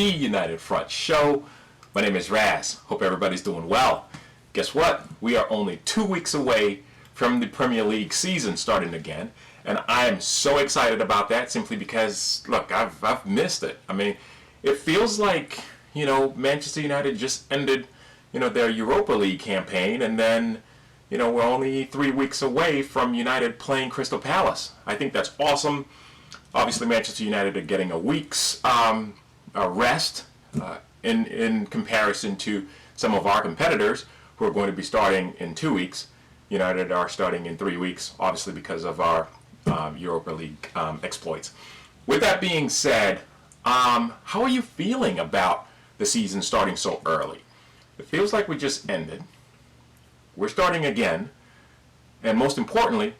the United Front Show. My name is Raz. Hope everybody's doing well. Guess what? We are only 2 weeks away from the Premier League season starting again, and I am so excited about that simply because, look, I've missed it. I mean, it feels like, Manchester United just ended, their Europa League campaign, and then, we're only 3 weeks away from United playing Crystal Palace. I think that's awesome. Obviously, Manchester United are getting a week's rest in comparison to some of our competitors who are going to be starting in 2 weeks. United are starting in 3 weeks, obviously because of our Europa League exploits. With that being said, how are you feeling about the season starting so early? It feels like we just ended. We're starting again. And most importantly,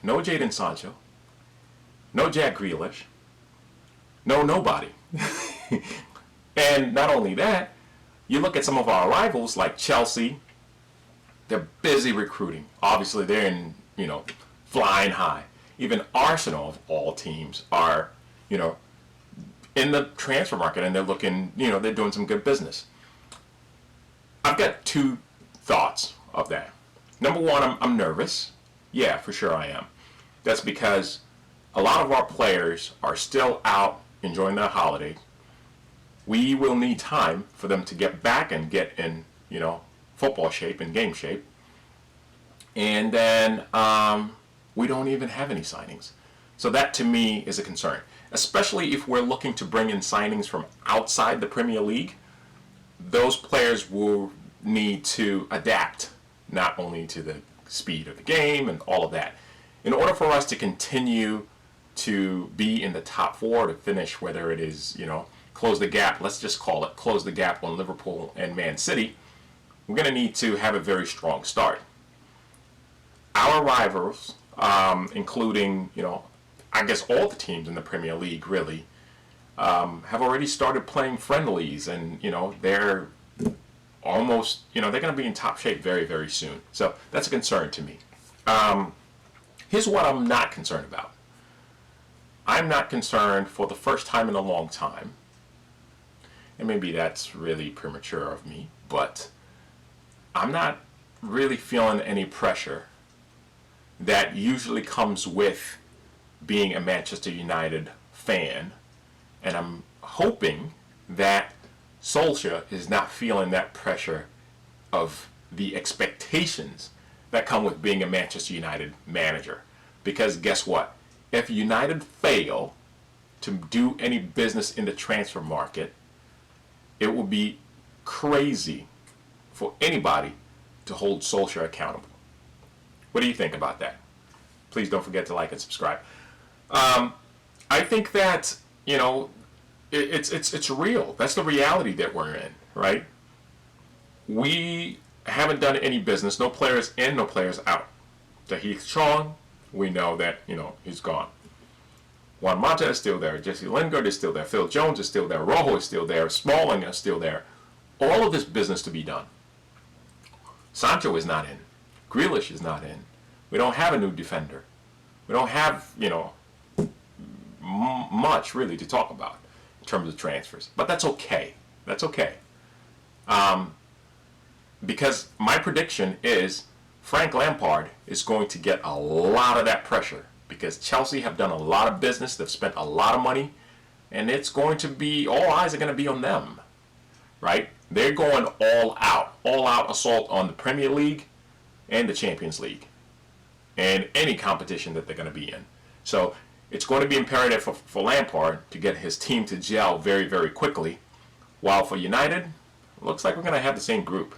no Jadon Sancho. No Jack Grealish. No nobody. And not only that, you look at some of our rivals like Chelsea. They're busy recruiting. Obviously, they're in, flying high. Even Arsenal, of all teams, are, in the transfer market, and they're looking, they're doing some good business. I've got two thoughts of that. Number one, I'm nervous. Yeah, for sure I am. That's because a lot of our players are still out enjoying their holiday. We will need time for them to get back and get in, football shape and game shape. And then we don't even have any signings. So that to me is a concern, especially if we're looking to bring in signings from outside the Premier League. Those players will need to adapt not only to the speed of the game and all of that. In order for us to continue to be in the top four, to finish, whether it is, close the gap, let's just call it close the gap on Liverpool and Man City, we're going to need to have a very strong start. Our rivals, including, I guess all the teams in the Premier League really, have already started playing friendlies, and, they're almost, they're going to be in top shape very, very soon. So that's a concern to me. Here's what I'm not concerned about. I'm not concerned for the first time in a long time, and maybe that's really premature of me, but I'm not really feeling any pressure that usually comes with being a Manchester United fan, and I'm hoping that Solskjaer is not feeling that pressure of the expectations that come with being a Manchester United manager. Because guess what? If United fail to do any business in the transfer market, it will be crazy for anybody to hold Solskjaer accountable. What do you think about that? Please don't forget to like and subscribe. I think that, it's real. That's the reality that we're in, right? We haven't done any business. No players in, no players out. Tahith Chong, we know that, he's gone. Juan Mata is still there. Jesse Lingard is still there. Phil Jones is still there. Rojo is still there. Smalling is still there. All of this business to be done. Sancho is not in. Grealish is not in. We don't have a new defender. We don't have, much really to talk about in terms of transfers. But that's okay. That's okay. Because my prediction is Frank Lampard is going to get a lot of that pressure because Chelsea have done a lot of business. They've spent a lot of money, and it's going to be, all eyes are going to be on them, right? They're going all out assault on the Premier League and the Champions League and any competition that they're going to be in. So it's going to be imperative for Lampard to get his team to gel very, very quickly, while for United, it looks like we're going to have the same group.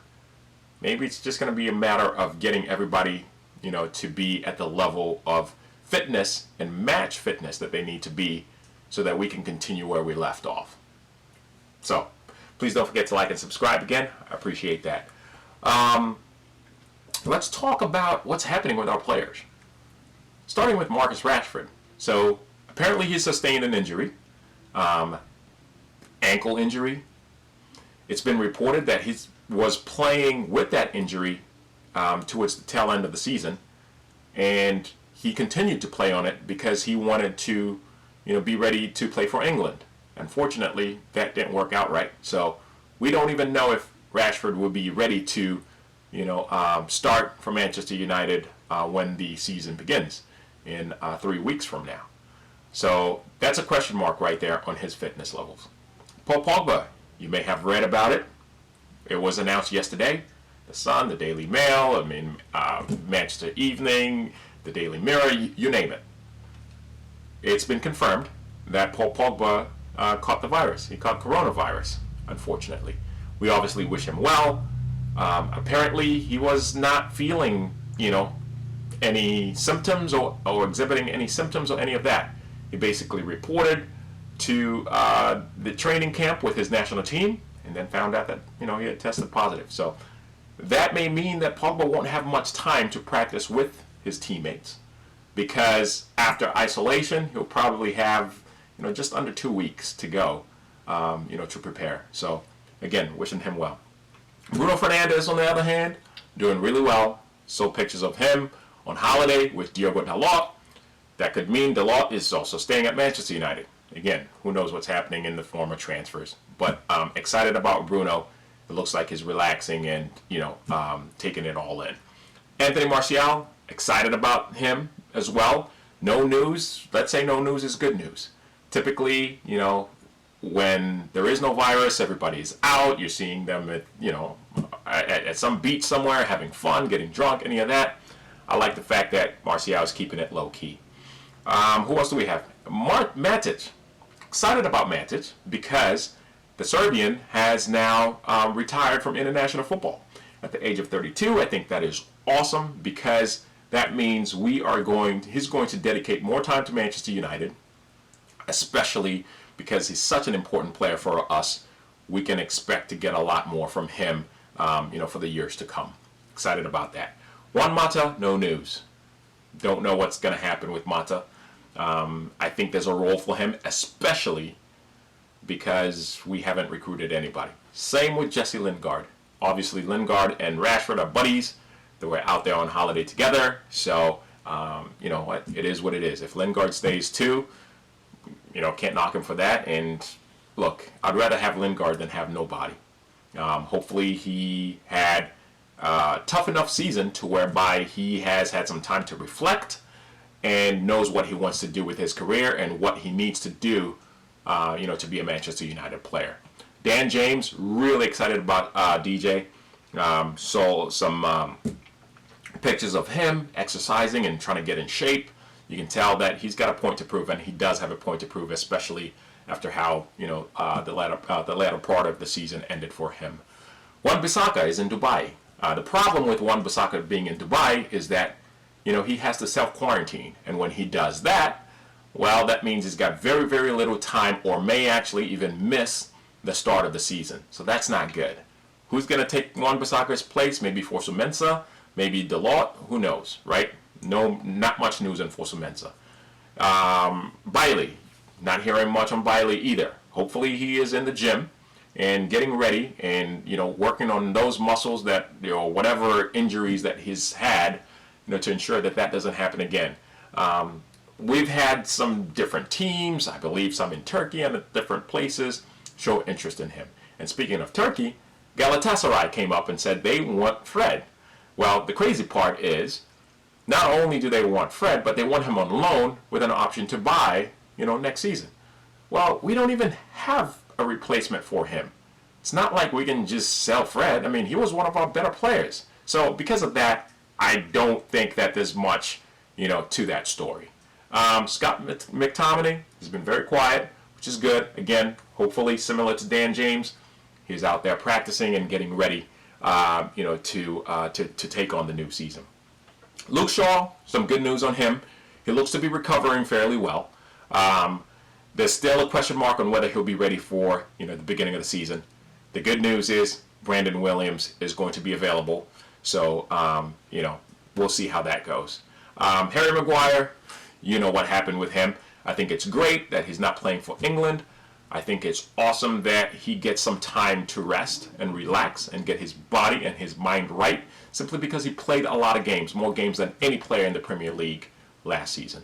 Maybe it's just going to be a matter of getting everybody, to be at the level of fitness and match fitness that they need to be so that we can continue where we left off. So, please don't forget to like and subscribe again. I appreciate that. Let's talk about what's happening with our players. Starting with Marcus Rashford. So, apparently he sustained an injury, ankle injury. It's been reported that he was playing with that injury towards the tail end of the season, and he continued to play on it because he wanted to, be ready to play for England Unfortunately, that didn't work out right. So we don't even know if Rashford will be ready to, start for Manchester United when the season begins in 3 weeks from now. So that's a question mark right there on his fitness levels. Paul Pogba, you may have read about it. It was announced yesterday. The Sun, the Daily Mail, Manchester Evening, the Daily Mirror, you name it. It's been confirmed that Paul Pogba caught the virus. He caught coronavirus, unfortunately. We obviously wish him well. Apparently, he was not feeling, any symptoms or exhibiting any symptoms or any of that. He basically reported to the training camp with his national team and then found out that, he had tested positive. So that may mean that Pogba won't have much time to practice with his teammates, because after isolation, he'll probably have, just under 2 weeks to go, to prepare. So again, wishing him well. Bruno Fernandes, on the other hand, doing really well. Saw pictures of him on holiday with Diogo Dalot. That could mean Dalot is also staying at Manchester United. Again, who knows what's happening in the form of transfers. But excited about Bruno. It looks like he's relaxing and, taking it all in. Anthony Martial, excited about him as well. No news. Let's say no news is good news. Typically, when there is no virus, everybody's out. You're seeing them at some beach somewhere, having fun, getting drunk, any of that. I like the fact that Martial is keeping it low key. Who else do we have? Matic. Excited about Matic because the Serbian has now retired from international football at the age of 32. I think that is awesome because that means he's going to dedicate more time to Manchester United, especially because he's such an important player for us. We can expect to get a lot more from him, for the years to come. Excited about that. Juan Mata, no news. Don't know what's going to happen with Mata. I think there's a role for him, especially because we haven't recruited anybody. Same with Jesse Lingard. Obviously, Lingard and Rashford are buddies. They were out there on holiday together. So, you know what? It is what it is. If Lingard stays too, can't knock him for that. And look, I'd rather have Lingard than have nobody. Hopefully he had a tough enough season to whereby he has had some time to reflect and knows what he wants to do with his career and what he needs to do, to be a Manchester United player. Dan James, really excited about DJ. Saw some pictures of him exercising and trying to get in shape. You can tell that he's got a point to prove, and he does have a point to prove, especially after how the latter part of the season ended for him. Wan-Bissaka is in Dubai. The problem with Wan-Bissaka being in Dubai is that he has to self-quarantine, and when he does that, well, that means he's got very, very little time, or may actually even miss the start of the season. So that's not good. Who's going to take Wan-Bissaka's place? Maybe Fosu Mensah, maybe Dalot. Who knows, right? No, not much news on Fosu Mensah. Bailey, not hearing much on Bailey either. Hopefully he is in the gym and getting ready and working on those muscles that whatever injuries that he's had, to ensure that doesn't happen again. We've had some different teams, I believe some in Turkey and at different places, show interest in him. And speaking of Turkey, Galatasaray came up and said they want Fred. Well, the crazy part is, not only do they want Fred, but they want him on loan with an option to buy, next season. Well, we don't even have a replacement for him. It's not like we can just sell Fred. I mean, he was one of our better players. So because of that, I don't think that there's much, to that story. Scott McTominay has been very quiet, which is good. Again, hopefully similar to Dan James, he's out there practicing and getting ready, to take on the new season. Luke Shaw, some good news on him. He looks to be recovering fairly well. There's still a question mark on whether he'll be ready for the beginning of the season. The good news is Brandon Williams is going to be available, so we'll see how that goes. Harry Maguire, what happened with him. I think it's great that he's not playing for England. I think it's awesome that he gets some time to rest and relax and get his body and his mind right, simply because he played a lot of games, more games than any player in the Premier League last season.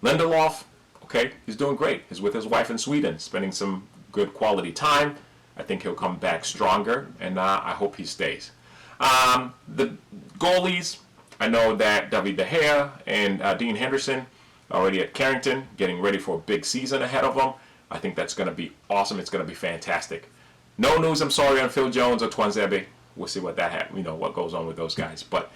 Lindelof, Okay, he's doing great. He's with his wife in Sweden, spending some good quality time. I think he'll come back stronger, and I hope he stays. The goalies, I know that David De Gea and Dean Henderson are already at Carrington, getting ready for a big season ahead of them. I think that's going to be awesome. It's going to be fantastic. No news, I'm sorry, on Phil Jones or Twanzebe. We'll see what that happens. What goes on with those guys. But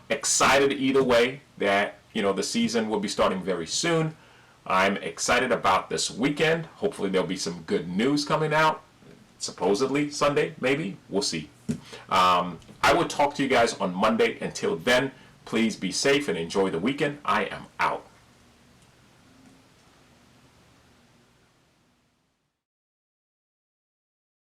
excited either way that the season will be starting very soon. I'm excited about this weekend. Hopefully there'll be some good news coming out. Supposedly Sunday, maybe. We'll see. I will talk to you guys on Monday. Until then, please be safe and enjoy the weekend. I am out.